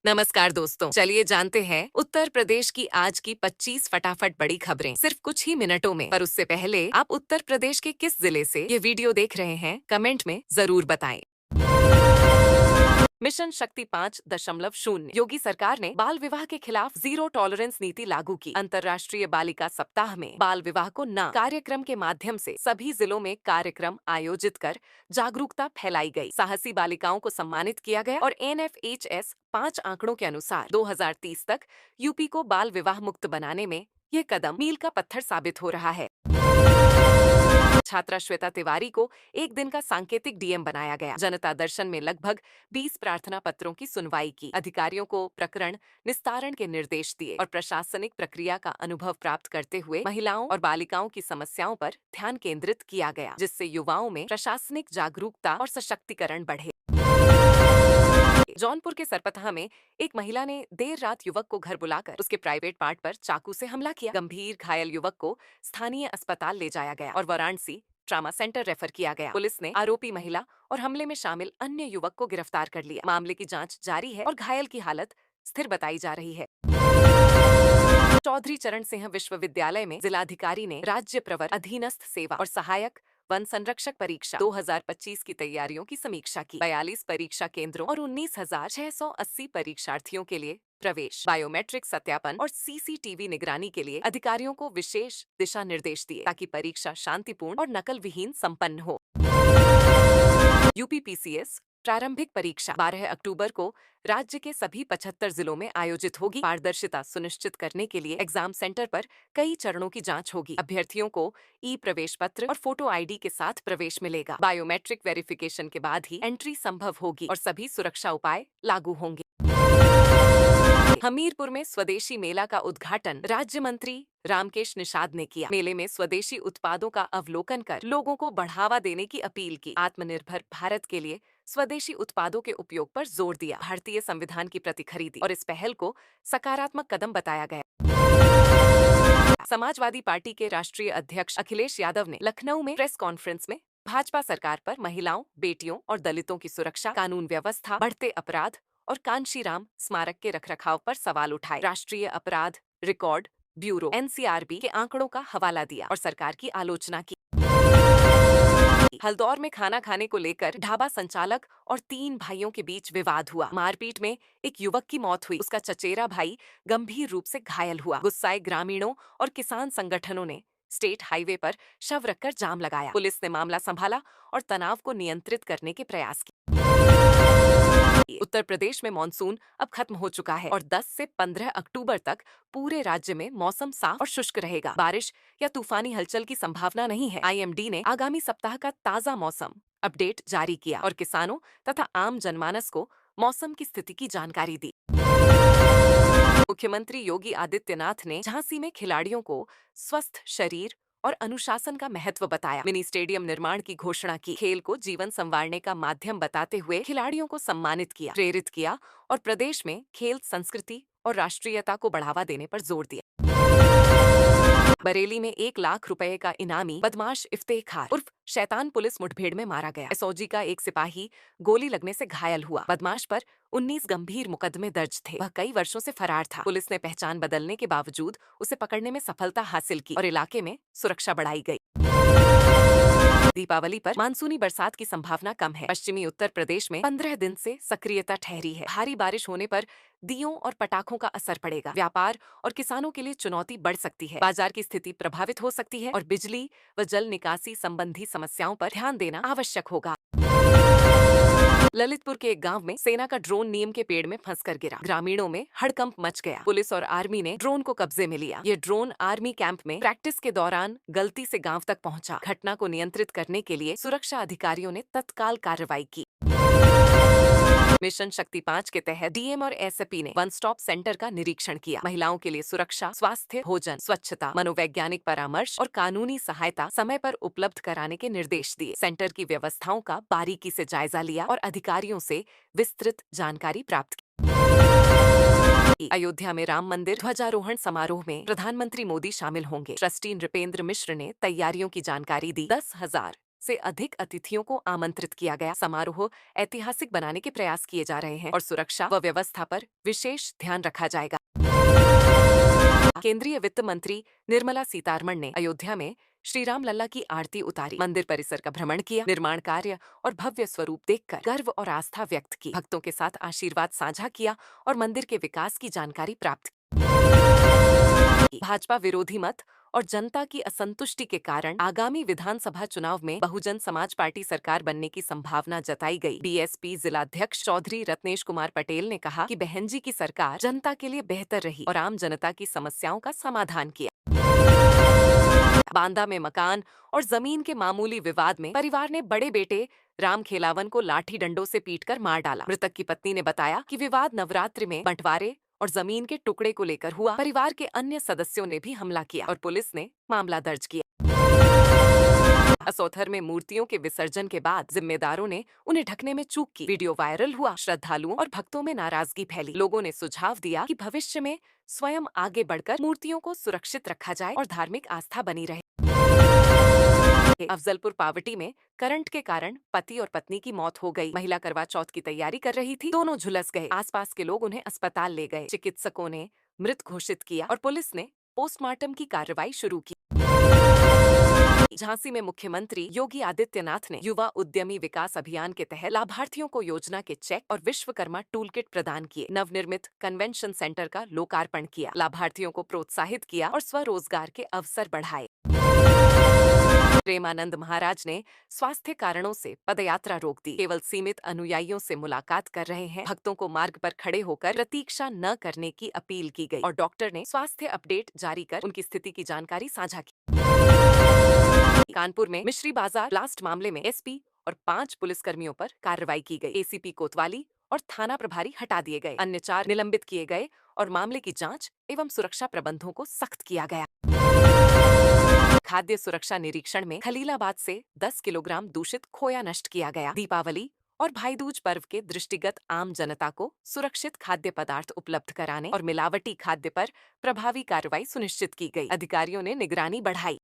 नमस्कार दोस्तों, चलिए जानते हैं उत्तर प्रदेश की आज की 25 फटाफट बड़ी खबरें सिर्फ कुछ ही मिनटों में। पर उससे पहले आप उत्तर प्रदेश के किस जिले से ये वीडियो देख रहे हैं, कमेंट में जरूर बताएं। मिशन शक्ति 5.0 योगी सरकार ने बाल विवाह के खिलाफ जीरो टॉलरेंस नीति लागू की। अंतर्राष्ट्रीय बालिका सप्ताह में बाल विवाह को न कार्यक्रम के माध्यम से सभी जिलों में कार्यक्रम आयोजित कर जागरूकता फैलाई गई। साहसी बालिकाओं को सम्मानित किया गया और NFHS 5 आंकड़ों के अनुसार 2030 तक यूपी को बाल विवाह मुक्त बनाने में ये कदम मील का पत्थर साबित हो रहा है। छात्रा श्वेता तिवारी को एक दिन का सांकेतिक DM बनाया गया। जनता दर्शन में लगभग 20 प्रार्थना पत्रों की सुनवाई की। अधिकारियों को प्रकरण निस्तारण के निर्देश दिए और प्रशासनिक प्रक्रिया का अनुभव प्राप्त करते हुए महिलाओं और बालिकाओं की समस्याओं पर ध्यान केंद्रित किया गया, जिससे युवाओं में प्रशासनिक जागरूकता और सशक्तिकरण बढ़े। जौनपुर के सरपतहा में एक महिला ने देर रात युवक को घर बुलाकर उसके प्राइवेट पार्ट पर चाकू से हमला किया। गंभीर घायल युवक को स्थानीय अस्पताल ले जाया गया और वाराणसी ट्रामा सेंटर रेफर किया गया। पुलिस ने आरोपी महिला और हमले में शामिल अन्य युवक को गिरफ्तार कर लिया। मामले की जांच जारी है और घायल की हालत स्थिर बताई जा रही है। चौधरी चरण सिंह विश्वविद्यालय में जिलाधिकारी ने राज्य प्रवर अधीनस्थ सेवा और सहायक वन संरक्षक परीक्षा 2025 की तैयारियों की समीक्षा की। 42 परीक्षा केंद्रों और 19,680 परीक्षार्थियों के लिए प्रवेश, बायोमेट्रिक सत्यापन और CCTV निगरानी के लिए अधिकारियों को विशेष दिशा निर्देश दिए ताकि परीक्षा शांतिपूर्ण और नकल विहीन संपन्न हो। UPPCS प्रारंभिक परीक्षा 12 अक्टूबर को राज्य के सभी 75 जिलों में आयोजित होगी। पारदर्शिता सुनिश्चित करने के लिए एग्जाम सेंटर पर कई चरणों की जांच होगी। अभ्यर्थियों को प्रवेश पत्र और फोटो ID के साथ प्रवेश मिलेगा। बायोमेट्रिक वेरिफिकेशन के बाद ही एंट्री संभव होगी और सभी सुरक्षा उपाय लागू होंगे। हमीरपुर में स्वदेशी मेला का उद्घाटन राज्य मंत्री रामकेश निषाद ने किया। मेले में स्वदेशी उत्पादों का अवलोकन कर लोगों को बढ़ावा देने की अपील की। आत्मनिर्भर भारत के लिए स्वदेशी उत्पादों के उपयोग पर जोर दिया। भारतीय संविधान की प्रति खरीदी और इस पहल को सकारात्मक कदम बताया गया। समाजवादी पार्टी के राष्ट्रीय अध्यक्ष अखिलेश यादव ने लखनऊ में प्रेस कॉन्फ्रेंस में भाजपा सरकार पर महिलाओं, बेटियों और दलितों की सुरक्षा, कानून व्यवस्था, बढ़ते अपराध और कांशीराम स्मारक के रखरखाव पर सवाल उठाए। राष्ट्रीय अपराध रिकॉर्ड ब्यूरो NCRB के आंकड़ों का हवाला दिया और सरकार की आलोचना की। हल्दौर में खाना खाने को लेकर ढाबा संचालक और 3 भाइयों के बीच विवाद हुआ। मारपीट में एक युवक की मौत हुई, उसका चचेरा भाई गंभीर रूप से घायल हुआ। गुस्साए ग्रामीणों और किसान संगठनों ने स्टेट हाईवे पर शव रखकर जाम लगाया। पुलिस ने मामला संभाला और तनाव को नियंत्रित करने के प्रयास किए। उत्तर प्रदेश में मानसून अब खत्म हो चुका है और 10 से 15 अक्टूबर तक पूरे राज्य में मौसम साफ और शुष्क रहेगा। बारिश या तूफानी हलचल की संभावना नहीं है। IMD ने आगामी सप्ताह का ताजा मौसम अपडेट जारी किया और किसानों तथा आम जनमानस को मौसम की स्थिति की जानकारी दी। मुख्यमंत्री योगी आदित्यनाथ ने झांसी में खिलाड़ियों को स्वस्थ शरीर और अनुशासन का महत्व बताया। मिनी स्टेडियम निर्माण की घोषणा की। खेल को जीवन संवारने का माध्यम बताते हुए खिलाड़ियों को सम्मानित किया, प्रेरित किया और प्रदेश में खेल संस्कृति और राष्ट्रीयता को बढ़ावा देने पर जोर दिया। बरेली में 1 लाख रुपए का इनामी बदमाश इफ्तेखार उर्फ शैतान पुलिस मुठभेड़ में मारा गया। SOG का एक सिपाही गोली लगने से घायल हुआ। बदमाश पर 19 गंभीर मुकदमे दर्ज थे। वह कई वर्षों से फरार था। पुलिस ने पहचान बदलने के बावजूद उसे पकड़ने में सफलता हासिल की और इलाके में सुरक्षा बढ़ाई गई। दीपावली पर मानसूनी बरसात की संभावना कम है। पश्चिमी उत्तर प्रदेश में 15 दिन से सक्रियता ठहरी है। भारी बारिश होने पर दियों और पटाखों का असर पड़ेगा। व्यापार और किसानों के लिए चुनौती बढ़ सकती है। बाजार की स्थिति प्रभावित हो सकती है और बिजली व जल निकासी संबंधी समस्याओं पर ध्यान देना आवश्यक होगा। ललितपुर के एक गांव में सेना का ड्रोन नीम के पेड़ में फंसकर गिरा। ग्रामीणों में हड़कंप मच गया। पुलिस और आर्मी ने ड्रोन को कब्जे में लिया। ये ड्रोन आर्मी कैंप में प्रैक्टिस के दौरान गलती से गांव तक पहुंचा। घटना को नियंत्रित करने के लिए सुरक्षा अधिकारियों ने तत्काल कार्रवाई की। मिशन शक्ति 5 के तहत DM और SAP ने वन स्टॉप सेंटर का निरीक्षण किया। महिलाओं के लिए सुरक्षा, स्वास्थ्य, भोजन, स्वच्छता, मनोवैज्ञानिक परामर्श और कानूनी सहायता समय पर उपलब्ध कराने के निर्देश दिए। सेंटर की व्यवस्थाओं का बारीकी से जायजा लिया और अधिकारियों से विस्तृत जानकारी प्राप्त की। अयोध्या में राम मंदिर ध्वजारोहण समारोह में प्रधानमंत्री मोदी शामिल होंगे। ट्रस्टी नृपेंद्र मिश्र ने तैयारियों की जानकारी दी। 10,000 से अधिक अतिथियों को आमंत्रित किया गया। समारोह ऐतिहासिक बनाने के प्रयास किए जा रहे हैं और सुरक्षा व व्यवस्था पर विशेष ध्यान रखा जाएगा। केंद्रीय वित्त मंत्री निर्मला सीतारमण ने अयोध्या में श्री राम लल्ला की आरती उतारी, मंदिर परिसर का भ्रमण किया, निर्माण कार्य और भव्य स्वरूप देखकर गर्व और आस्था व्यक्त की, भक्तों के साथ आशीर्वाद साझा किया और मंदिर के विकास की जानकारी प्राप्त की। भाजपा विरोधी मत और जनता की असंतुष्टि के कारण आगामी विधानसभा चुनाव में बहुजन समाज पार्टी सरकार बनने की संभावना जताई गई। बीएसपी जिलाध्यक्ष चौधरी रत्नेश कुमार पटेल ने कहा कि बहन जी की सरकार जनता के लिए बेहतर रही और आम जनता की समस्याओं का समाधान किया। बांदा में मकान और जमीन के मामूली विवाद में परिवार ने बड़े बेटे राम खेलावन को लाठी डंडों से पीटकर मार डाला। मृतक की पत्नी ने बताया कि विवाद नवरात्रि में बंटवारे और जमीन के टुकड़े को लेकर हुआ। परिवार के अन्य सदस्यों ने भी हमला किया और पुलिस ने मामला दर्ज किया। असोथर में मूर्तियों के विसर्जन के बाद जिम्मेदारों ने उन्हें ढकने में चूक की। वीडियो वायरल हुआ। श्रद्धालुओं और भक्तों में नाराजगी फैली। लोगों ने सुझाव दिया कि भविष्य में स्वयं आगे बढ़कर मूर्तियों को सुरक्षित रखा जाए और धार्मिक आस्था बनी रहे। अफजलपुर पावटी में करंट के कारण पति और पत्नी की मौत हो गई। महिला करवा चौथ की तैयारी कर रही थी, दोनों झुलस गए। आसपास के लोग उन्हें अस्पताल ले गए। चिकित्सकों ने मृत घोषित किया और पुलिस ने पोस्टमार्टम की कार्रवाई शुरू की। झांसी में मुख्यमंत्री योगी आदित्यनाथ ने युवा उद्यमी विकास अभियान के तहत लाभार्थियों को योजना के चेक और विश्वकर्मा टूल किट प्रदान किए। नवनिर्मित कन्वेंशन सेंटर का लोकार्पण किया, लाभार्थियों को प्रोत्साहित किया और स्वरोजगार के अवसर बढ़ाए। प्रेमानंद महाराज ने स्वास्थ्य कारणों से पदयात्रा रोक दी, केवल सीमित अनुयायियों से मुलाकात कर रहे हैं। भक्तों को मार्ग पर खड़े होकर प्रतीक्षा न करने की अपील की गई और डॉक्टर ने स्वास्थ्य अपडेट जारी कर उनकी स्थिति की जानकारी साझा की। कानपुर में मिश्री बाजार ब्लास्ट मामले में एसपी और 5 पुलिसकर्मियों पर कार्रवाई की गई। एसीपी कोतवाली और थाना प्रभारी हटा दिए गए, अन्य 4 निलंबित किए गए और मामले की जांच एवं सुरक्षा प्रबंधों को सख्त किया गया। खाद्य सुरक्षा निरीक्षण में खलीलाबाद से 10 किलोग्राम दूषित खोया नष्ट किया गया। दीपावली और भाई दूज पर्व के दृष्टिगत आम जनता को सुरक्षित खाद्य पदार्थ उपलब्ध कराने और मिलावटी खाद्य पर प्रभावी कार्रवाई सुनिश्चित की गई। अधिकारियों ने निगरानी बढ़ाई।